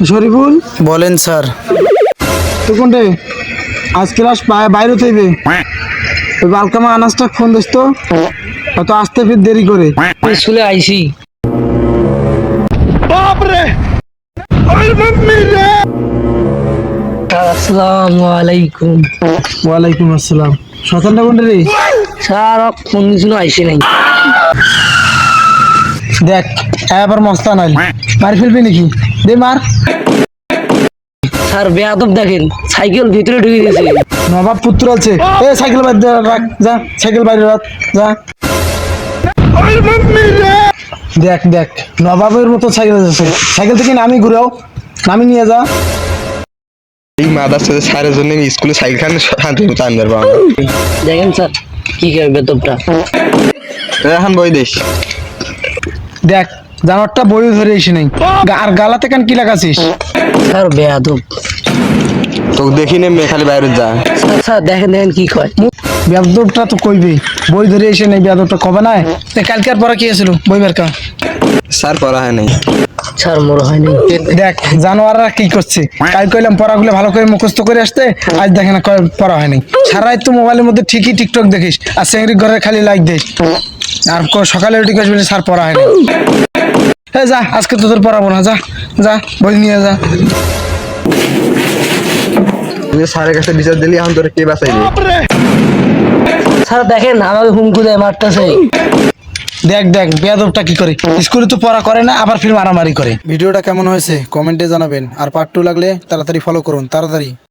শরীফুল বলেন স্যার। তুই কোনটে আজ ক্লাস বাইরে থাকবে ওই বালকামা আনাজটা ফোন দিস তো হয়তো আসতে ফির দেরি করে। স্কুলে আইসি। আসসালামু আলাইকুম। ওয়ালাইকুম আসসালাম। শতানটা কোনটে রে? স্যার ফোন দিছিল আইসি নাই। দেখ এবার মস্তা নাই মারি ফেলবি নাকি? দে মার। স্যার বেয়াদব দেখেন সাইকেল ভিতরে ঢুকে গেছে। নবাব পুত্র আছে এ সাইকেল বাইরে রাখ যা সাইকেল বাইরে রাখ যা। দেখ দেখ নবাবের মতো সাইকেল আছে সাইকেল থেকে নামি ঘুরাও নামি নিয়ে যা। এই মাদারসার স্যারের জন্য আমি স্কুলে সাইকেল খান শান্তি মতো আনবার পাবো। দেখেন স্যার কি করে বেতবটা। এখন বই দেশ দেখ জানোয়ারটা বই ধরে এসে নেই আর গালাতে কান কি লাগাছিস? স্যার বেয়াদব। তোকে দেখি নে মেয়ে খালি বাইরে যা। স্যার স্যার দেখেন দেখেন কি কয়। বেয়াদবটা তো কইবে বই ধরে এসে নেই বেয়াদবটা কবে না কালকে আর পড়া কি ছিল বই বের কর। স্যার পড়া হয় নাই। স্যার মোর হয় নাই। দেখ জানোয়াররা কি করছে কাল কইলাম পড়াগুলো ভালো করে মুখস্থ করে আসতে আজ দেখে না পড়া হয়নি। সারা রাত তো মোবাইলের মধ্যে ঠিকই টিকটক দেখিস আর চেংড়ি ঘরে খালি লাইক দিস আর সকালে উঠে কাজ বলে স্যার পড়া হয়নি। হ্যাঁ যা আজকে তোদের পড়াবো না যা যা বই নিয়ে যা। তুই স্যারের কাছে বিচার দিলি এখন তোরে কে বাঁচাইবে? স্যার দেখেন আমাকে হুমকু দেয় মারতেছে। দেখ দেখ বেয়াদবটা কি করে স্কুলে তো পড়া করে না আবার ফির মারামারি করে। ভিডিওটা কেমন হয়েছে কমেন্টে জানাবেন, আর পার্ট 2 লাগলে তাড়াতাড়ি ফলো করুন তাড়াতাড়ি।